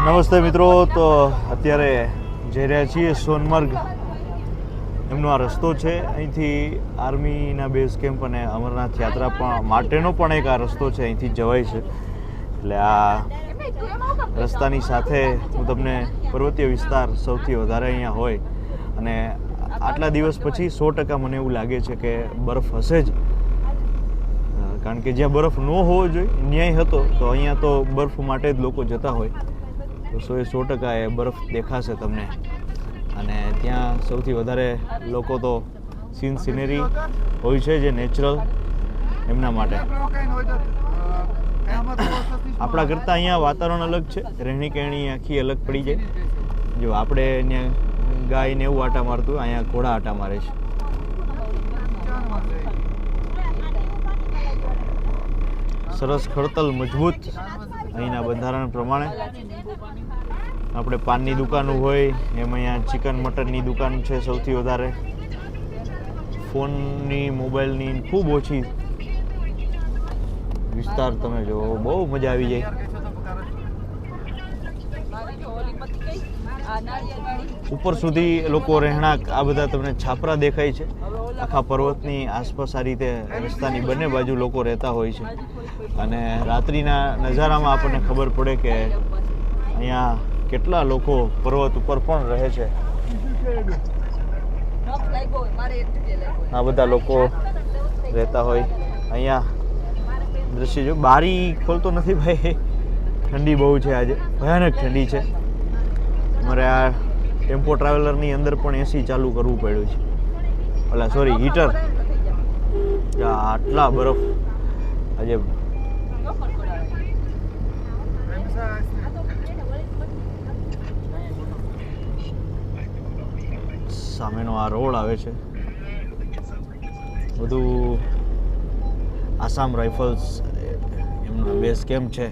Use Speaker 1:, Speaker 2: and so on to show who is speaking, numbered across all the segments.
Speaker 1: નમસ્તે મિત્રો, તો અત્યારે જઈ રહ્યા છીએ સોનમર્ગ. એમનો આ રસ્તો છે, અહીંથી આર્મીના બેઝ કેમ્પ અને અમરનાથ યાત્રા પણ માટેનો પણ એક આ રસ્તો છે, અહીંથી જવાય છે. એટલે આ રસ્તાની સાથે હું તમને પર્વતીય વિસ્તાર સૌથી વધારે અહીંયા હોય અને આટલા દિવસ પછી 100% મને એવું લાગે છે કે બરફ હશે જ, કારણ કે જ્યાં બરફ ન હોવો જોઈએ ન્યાય હતો, તો અહીંયા તો બરફ માટે જ લોકો જતા હોય, તો 100% એ બરફ દેખાશે તમને. અને ત્યાં સૌથી વધારે લોકો તો સિનરી હોય છે જે નેચરલ, એમના માટે. આપણા કરતાં અહીંયા વાતાવરણ અલગ છે, રહેણી કહેણી આખી અલગ પડી જાય. જો આપણે ત્યાં ગાયને એવું આટા મારતું, અહીંયા ઘોડા આટા મારે છે. સરસ ખડતલ મજબૂત અહીંના બંધારણ પ્રમાણે. આપણે પાનની દુકાનો હોય એમ અહીંયા ચિકન મટનની દુકાન છે સૌથી વધારે. ફોનની મોબાઈલની ખૂબ ઓછી વિસ્તાર તમે જો, બહુ મજા આવી જાય. ઉપર સુધી લોકો રહેણાંક આ બધા તમને છાપરા દેખાય છે. આખા પર્વતની આસપાસ આ રીતે રસ્તાની બંને બાજુ લોકો રહેતા હોય છે. અને રાત્રિના નજારામાં આપણને ખબર પડે કે અહીંયા કેટલા લોકો પર્વત ઉપર પણ રહે છે. આ બધા લોકો રહેતા હોય અહીંયા. દ્રશ્ય જો, બારી ખોલતો નથી ભાઈ, ઠંડી બહુ છે આજે, ભયાનક ઠંડી છે. અમારે આ ટેમ્પો ટ્રાવેલરની અંદર પણ એસી ચાલુ કરવું પડ્યું છે, ઓલા સોરી હીટર. આટલા બરફ આજે. સામેનો આ રોડ આવે છે, બધું આસામ રાઇફલ્સ એમનો બેઝ કેમ્પ છે,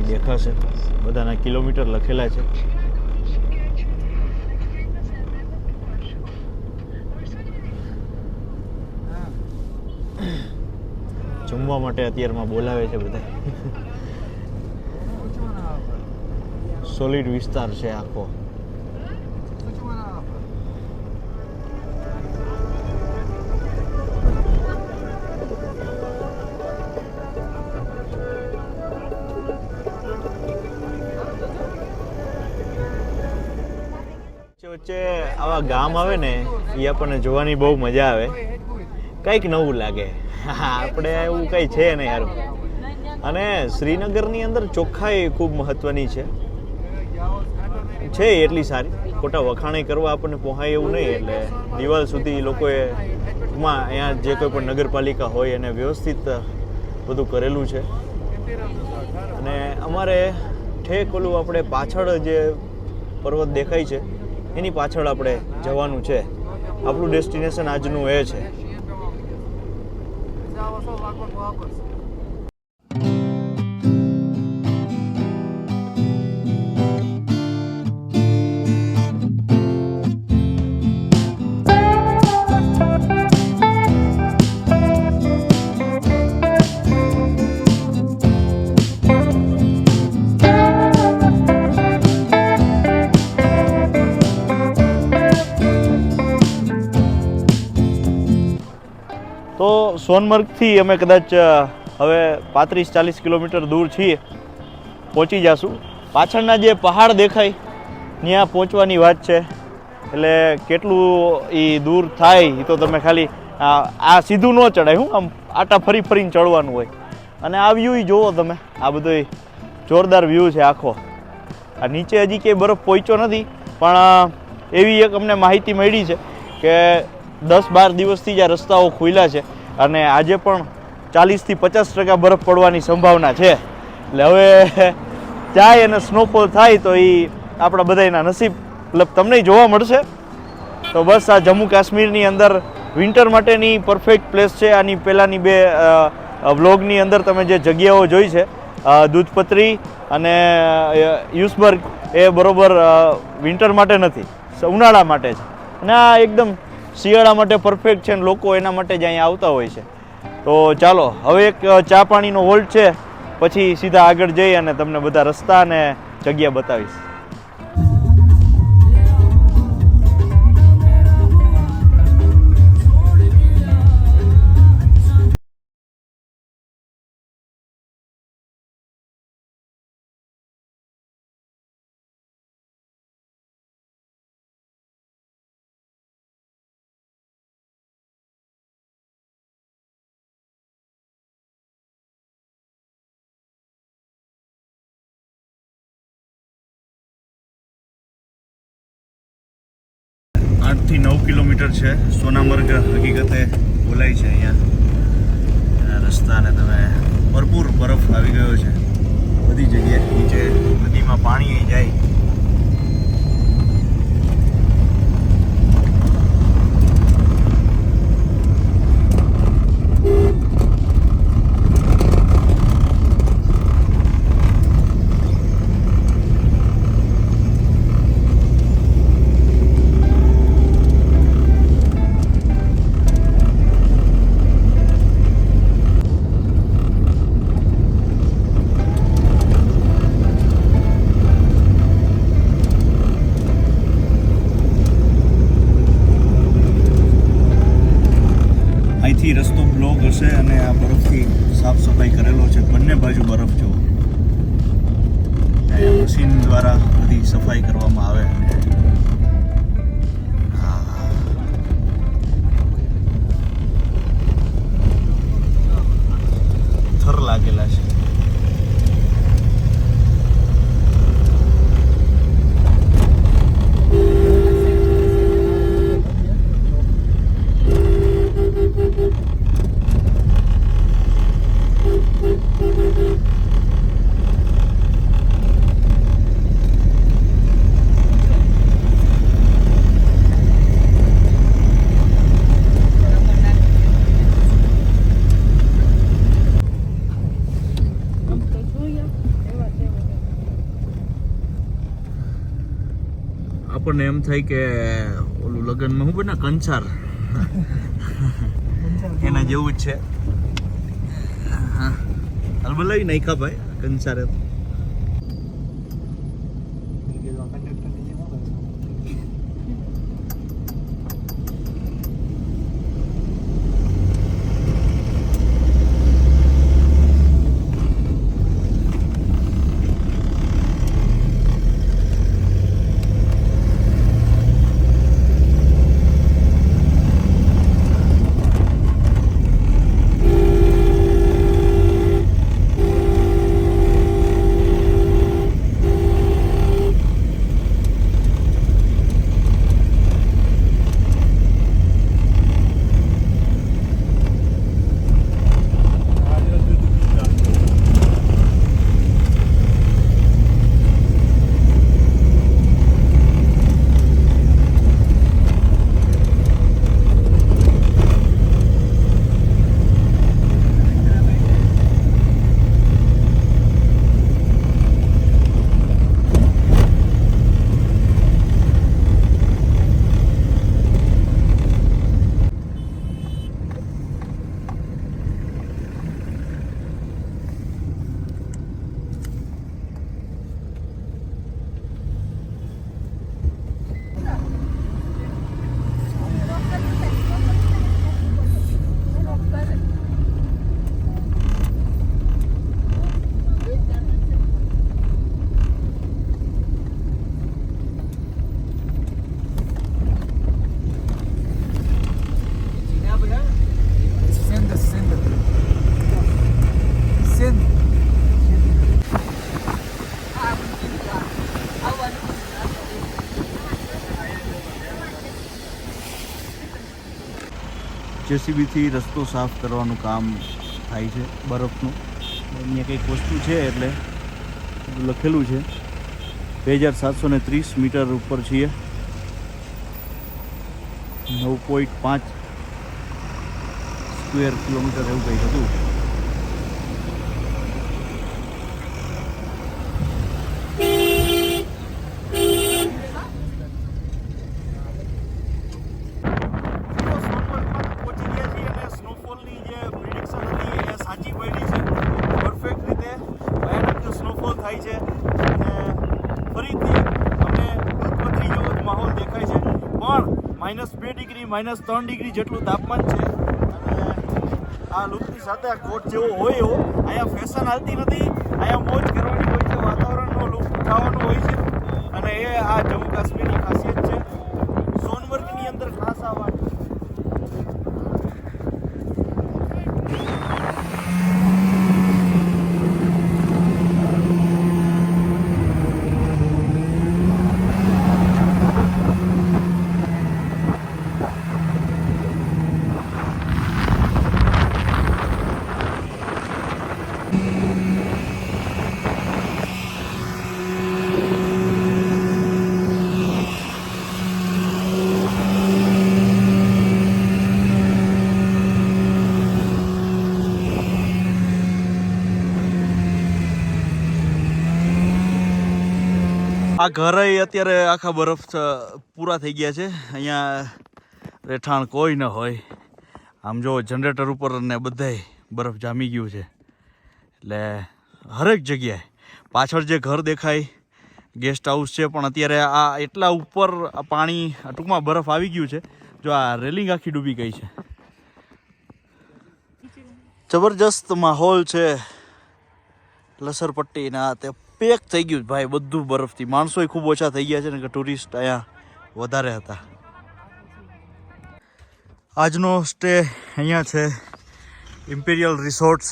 Speaker 1: દેખાશે. બધાના કિલોમીટર લખેલા છે. જમવા માટે અત્યારમાં બોલાવે છે બધા. સોલિડ વિસ્તાર છે આખો. વચ્ચે આવા ગામ આવે ને, એ આપણને જોવાની બહુ મજા આવે, કંઈક નવું લાગે. આપણે એવું કંઈ છે નહીં યાર. અને શ્રીનગરની અંદર ચોખ્ખાઈ ખૂબ મહત્વની છે એટલી સારી, ખોટા વખાણે કરવા આપણને પહોંચાય એવું નહીં. એટલે દિવાલ સુધી લોકોએ અહીંયા જે કોઈ પણ નગરપાલિકા હોય એને વ્યવસ્થિત બધું કરેલું છે. અને અમારે ઠેક ઓલું આપણે પાછળ જે પર્વત દેખાય છે એની પાછળ આપણે જવાનું છે. આપણું ડેસ્ટિનેશન આજનું એ છે. તો સોનમર્ગથી અમે કદાચ હવે 35-40 કિલોમીટર દૂર છીએ, પહોંચી જશું. પાછળના જે પહાડ દેખાય ત્યાં પહોંચવાની વાત છે. એટલે કેટલું એ દૂર થાય એ તો તમે ખાલી આ સીધું ન ચડાય, હું આમ આટા ફરીને ચડવાનું હોય. અને આ વ્યૂ જુઓ તમે, આ બધો જોરદાર વ્યૂ છે આખો. આ નીચે હજી કંઈ બરફ પહોંચ્યો નથી, પણ એવી એક અમને માહિતી મળી છે કે 10-12 દિવસથી જ આ રસ્તાઓ ખુલ્યા છે અને આજે પણ 40-50% બરફ પડવાની સંભાવના છે. એટલે હવે જાય અને સ્નોફોલ થાય તો એ આપણા બધાના નસીબ, મતલબ તમને જોવા મળશે. તો બસ આ જમ્મુ કાશ્મીરની અંદર વિન્ટર માટેની પરફેક્ટ પ્લેસ છે. આની પહેલાંની 2 વ્લોગની અંદર તમે જે જગ્યાઓ જોઈ છે, દૂધપત્રી અને યુસબર્ગ, એ બરોબર વિન્ટર માટે નથી, ઉનાળા માટે છે. અને આ એકદમ શિયાળા માટે પરફેક્ટ છે, અને લોકો એના માટે જ અહીંયા આવતા હોય છે. તો ચાલો હવે એક ચા પાણીનો હોલ્ટ છે, પછી સીધા આગળ જઈ અને તમને બધા રસ્તા અને જગ્યા બતાવીશ. થી 9 કિલોમીટર છે સોનામર્ગ હકીકતે બોલાય છે અહીંયા. રસ્તાને તમે ભરપૂર બરફ આવી ગયો છે બધી જગ્યાએ. નીચે નદીમાં પાણી જાય. અહીંથી રસ્તો બ્લોક હશે અને આ બરફથી સાફ સફાઈ કરેલો છે. બંને બાજુ બરફ જુઓ. મશીન દ્વારા બધી સફાઈ કરવામાં આવે. થર લાગેલા છે. આપણને એમ થાય કે ઓલું લગ્નમાં હું બને કંસાર એના જેવું જ છે. હલબલાવી નાખ્યા ભાઈ કંસારે. જેસીબીથી રસ્તો સાફ કરવાનું કામ થાય છે બરફનું. અહીંયા કંઈક વસ્તુ છે એટલે લખેલું છે. 2730 મીટર ઉપર છીએ. 9.5 સ્ક્વેર કિલોમીટર એવું કંઈક હતું. સાચી પડી છે પરફેક્ટ રીતે. -3 ડિગ્રી જેટલું તાપમાન છે અને આ લુકની સાથે આ કોટ જેવો હોય એવો અહીંયા ફેશન હાલતી નથી. અહીંયા મોજ કરવાની હોય છે, વાતાવરણનો લુક ઉઠાવવાનો હોય છે અને એ આ જમ્મુ કાશ્મીરની ખાસિયત છે. સોનમર્ગની અંદર ખાસ આ વાત આ ઘર અત્યારે આખા બરફ પૂરા થઈ ગયા છે. અહીંયા રહેઠાણ કોઈ ન હોય. આમ જો જનરેટર ઉપર ને બધાય બરફ જામી ગયું છે. એટલે હરેક જગ્યાએ પાછળ જે ઘર દેખાય ગેસ્ટ હાઉસ છે, પણ અત્યારે આ એટલા ઉપર પાણી ટૂંકમાં બરફ આવી ગયું છે. જો આ રેલિંગ આખી ડૂબી ગઈ છે. જબરજસ્ત માહોલ છે. લસરપટ્ટીના તે પેક થઈ ગયું ભાઈ બધું બરફથી. માણસોય ખૂબ ઓછા થઈ ગયા છે ને કે ટુરિસ્ટ અહીંયા વધારે હતા. આજનો સ્ટે અહીંયા છે ઇમ્પિરિયલ રિસોર્ટ્સ.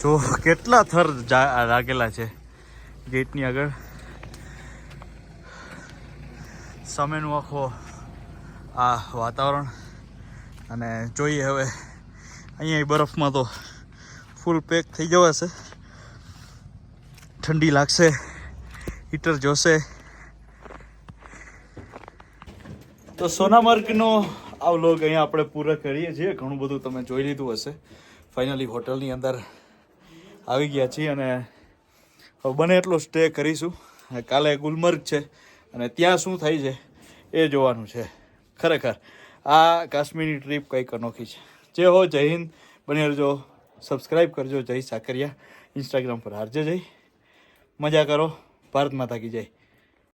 Speaker 1: જો કેટલા થર લાગેલા છે ગેટની આગળ. સામેનું આખો આ વાતાવરણ અને જોઈએ હવે અહીંયા બરફમાં તો ફૂલ પેક થઈ જવાશે. ઠંડી લાગશે, હીટર જોશે. તો સોનામર્ગનો આ વ્લોગ અહીંયા આપણે પૂરો કરીએ છીએ. ઘણું બધું તમે જોઈ લીધું હશે. ફાઇનલી હોટલની અંદર આવી ગયા છીએ અને હવે બને એટલો સ્ટે કરીશું. કાલે ગુલમર્ગ છે અને ત્યાં શું થાય છે એ જોવાનું છે. ખરેખર આ કાશ્મીરની ટ્રીપ કંઈક અનોખી છે. જે હો જય હિન્દ. બને રહેજો, સબસ્ક્રાઈબ કરજો. જય સાકરિયા ઇન્સ્ટાગ્રામ પર હારજે. જય મજા કરો. ભારત માતા કી જય.